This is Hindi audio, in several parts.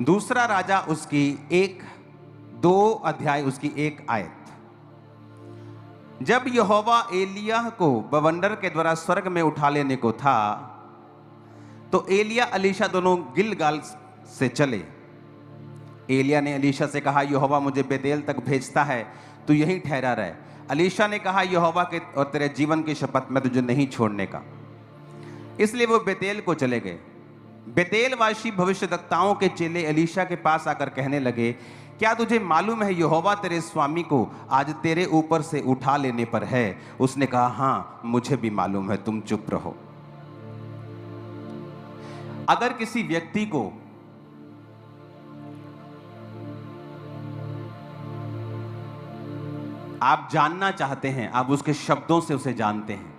दूसरा राजा उसकी 2 अध्याय उसकी 1 आयत। जब यहोवा एलिय्याह को बवंडर के द्वारा स्वर्ग में उठा लेने को था, तो एलिय्याह अलीशा दोनों गिलगाल से चले। एलिय्याह ने अलीशा से कहा, यहोवा मुझे बेतेल तक भेजता है, तू यहीं ठहरा रहे। अलीशा ने कहा, यहोवा के और तेरे जीवन की शपथ, मैं तुझे नहीं छोड़ने का। इसलिए वो बेतेल को चले गए। बेतेलवासी भविष्यद्वक्ताओं के चेले अलीशा के पास आकर कहने लगे, क्या तुझे मालूम है यहोवा तेरे स्वामी को आज तेरे ऊपर से उठा लेने पर है? उसने कहा, हाँ मुझे भी मालूम है, तुम चुप रहो। अगर किसी व्यक्ति को आप जानना चाहते हैं, आप उसके शब्दों से उसे जानते हैं।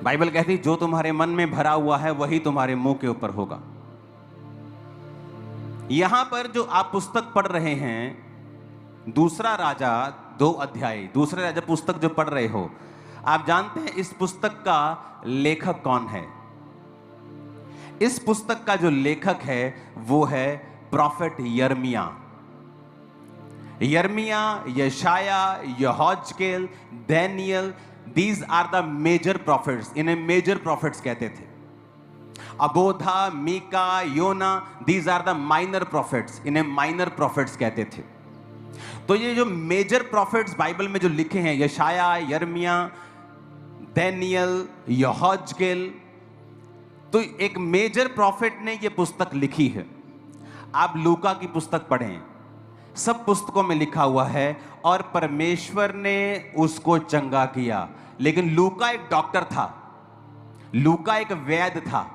बाइबल कहती है, जो तुम्हारे मन में भरा हुआ है वही तुम्हारे मुंह के ऊपर होगा। यहां पर जो आप पुस्तक पढ़ रहे हैं, दूसरा राजा 2 अध्याय, दूसरा राजा पुस्तक जो पढ़ रहे हो, आप जानते हैं इस पुस्तक का लेखक कौन है? इस पुस्तक का जो लेखक है वो है प्रॉफेट यिर्मयाह। यिर्मयाह, यशाया, यहोजकेल, दानियेल, these are the major prophets. इन्हें मेजर प्रॉफिट्स कहते थे। अबोधा, मीका, योना, these are the minor prophets. इन्हें माइनर प्रॉफिट्स कहते थे। तो ये जो मेजर प्रॉफिट्स बाइबल में जो लिखे हैं, यशाया, यिर्मयाह, दानियेल, यहोजकेल, तो एक मेजर प्रॉफिट ने ये पुस्तक लिखी है। आप लूका की पुस्तक पढ़ें, सब पुस्तकों में लिखा हुआ है, और परमेश्वर ने उसको चंगा किया। लेकिन लूका एक डॉक्टर था, लूका एक वैद्य था।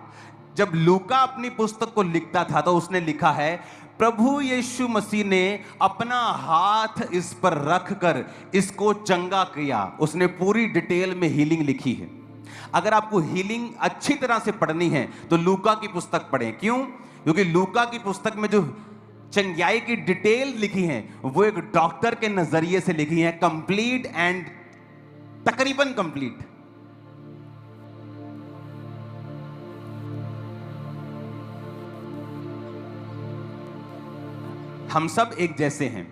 जब लूका अपनी पुस्तक को लिखता था तो उसने लिखा है, प्रभु यीशु मसीह ने अपना हाथ इस पर रखकर इसको चंगा किया। उसने पूरी डिटेल में हीलिंग लिखी है। अगर आपको हीलिंग अच्छी तरह से पढ़नी है तो लूका की पुस्तक पढ़ें। क्यों? क्योंकि लूका की पुस्तक में जो चंगाई की डिटेल लिखी है वो एक डॉक्टर के नजरिए से लिखी है, कंप्लीट एंड तकरीबन कंप्लीट। हम सब एक जैसे हैं,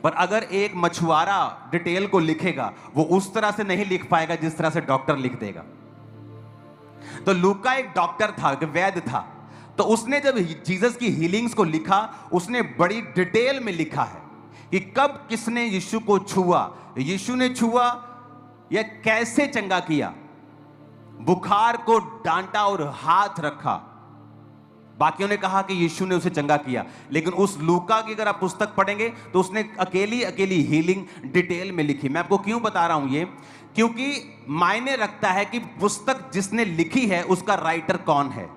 पर अगर एक मछुआरा डिटेल को लिखेगा वो उस तरह से नहीं लिख पाएगा जिस तरह से डॉक्टर लिख देगा। तो लूका एक डॉक्टर था, एक वैद्य था। तो उसने जब जीसस की हीलिंग्स को लिखा, उसने बड़ी डिटेल में लिखा है कि कब किसने यीशु को छुआ, यीशु ने छुआ या कैसे चंगा किया, बुखार को डांटा और हाथ रखा। बाकियों ने कहा कि यीशु ने उसे चंगा किया, लेकिन उस लूका की अगर आप पुस्तक पढ़ेंगे तो उसने अकेली हीलिंग डिटेल में लिखी। मैं आपको क्यों बता रहा हूं ये? क्योंकि मायने रखता है कि पुस्तक जिसने लिखी है उसका राइटर कौन है।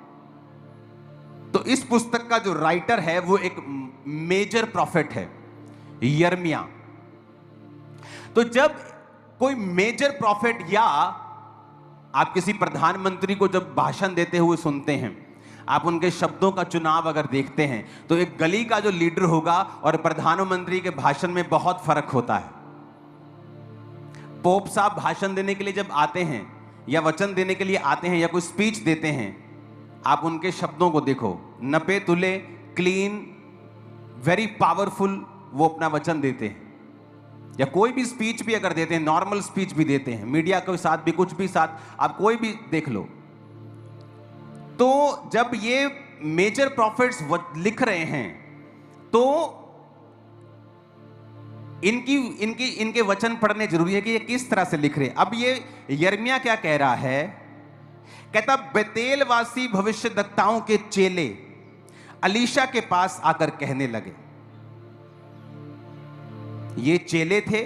तो इस पुस्तक का जो राइटर है वो एक मेजर प्रॉफिट है, यिर्मयाह। तो जब कोई मेजर प्रॉफिट, या आप किसी प्रधानमंत्री को जब भाषण देते हुए सुनते हैं, आप उनके शब्दों का चुनाव अगर देखते हैं तो एक गली का जो लीडर होगा और प्रधानमंत्री के भाषण में बहुत फर्क होता है। पोप साहब भाषण देने के लिए जब आते हैं या वचन देने के लिए आते हैं या कोई स्पीच देते हैं, आप उनके शब्दों को देखो, नपे तुले, क्लीन, वेरी पावरफुल, वो अपना वचन देते हैं। या कोई भी स्पीच भी अगर देते हैं, नॉर्मल स्पीच भी देते हैं, मीडिया के साथ भी, कुछ भी साथ, आप कोई भी देख लो। तो जब ये मेजर प्रॉफिट्स लिख रहे हैं तो इनके वचन पढ़ने जरूरी है कि ये किस तरह से लिख रहे हैं। अब ये यिर्मयाह क्या कह रहा है? कहता, बेतेलवासी भविष्यद्वक्ताओं के चेले अलीशा के पास आकर कहने लगे। ये चेले थे,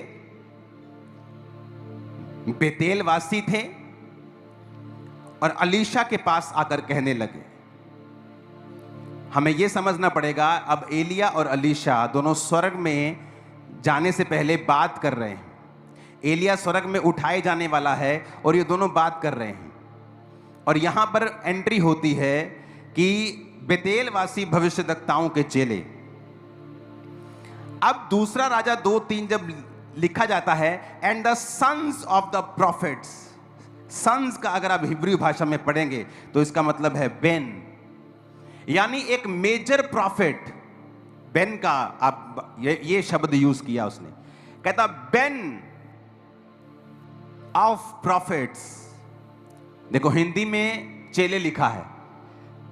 बेतेलवासी थे, और अलीशा के पास आकर कहने लगे। हमें यह समझना पड़ेगा, अब एलिय्याह और अलीशा दोनों स्वर्ग में जाने से पहले बात कर रहे हैं। एलिय्याह स्वर्ग में उठाए जाने वाला है और ये दोनों बात कर रहे हैं। और यहां पर एंट्री होती है कि बेतेलवासी भविष्यद्वक्ताओं के चेले। अब दूसरा राजा 2:3 जब लिखा जाता है, and the sons of the prophets, sons का अगर आप हिब्रू भाषा में पढ़ेंगे तो इसका मतलब है बेन, यानी एक मेजर प्रॉफिट। बेन का आप ये शब्द यूज किया उसने, कहता बेन ऑफ प्रॉफिट्स। देखो हिंदी में चेले लिखा है,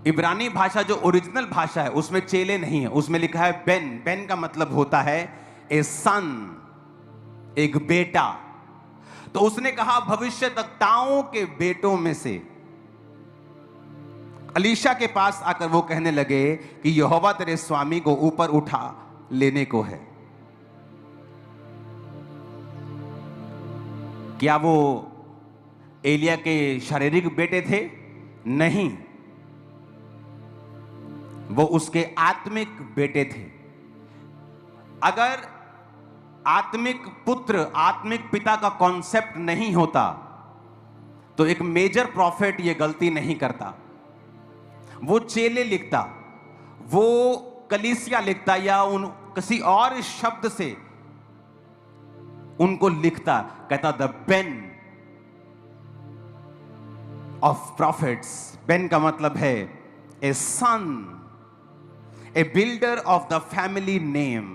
इब्रानी भाषा जो ओरिजिनल भाषा है उसमें चेले नहीं है, उसमें लिखा है बेन। बेन का मतलब होता है ए सन, एक बेटा। तो उसने कहा भविष्यद्वक्ताओं के बेटों में से। अलीशा के पास आकर वो कहने लगे कि यहोवा तेरे स्वामी को ऊपर उठा लेने को है। क्या वो एलिया के शारीरिक बेटे थे? नहीं, वो उसके आत्मिक बेटे थे। अगर आत्मिक पुत्र, आत्मिक पिता का कॉन्सेप्ट नहीं होता तो एक मेजर प्रॉफिट ये गलती नहीं करता। वो चेले लिखता, वो कलीसिया लिखता, या उन किसी और शब्द से उनको लिखता, कहता the ben of prophets. Ben का मतलब है a son, a builder of the family name.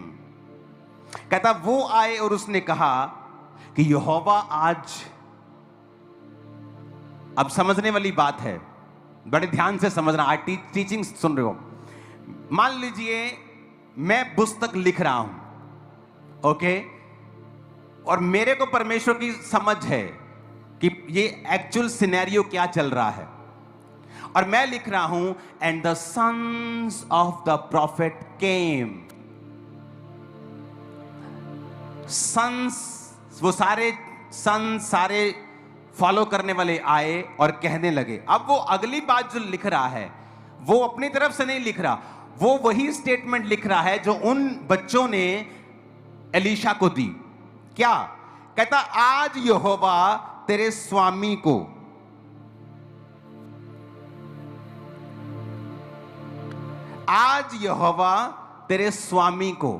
कहता वो आए और उसने कहा कि यहोवा आज, अब समझने वाली बात है, बड़े ध्यान से समझना, आज टीचिंग सुन रहे हो। मान लीजिए मैं पुस्तक लिख रहा हूं, ओके, और मेरे को परमेश्वर की समझ है कि ये एक्चुअल सिनेरियो क्या चल रहा है, और मैं लिख रहा हूं and the sons of the prophet came. Sons, वो सारे सन्स, सारे फॉलो करने वाले आए और कहने लगे। अब वो अगली बात जो लिख रहा है वो अपनी तरफ से नहीं लिख रहा, वो वही स्टेटमेंट लिख रहा है जो उन बच्चों ने एलीशा को दी। क्या कहता? आज यहोवा तेरे स्वामी को, आज यहोवा तेरे स्वामी को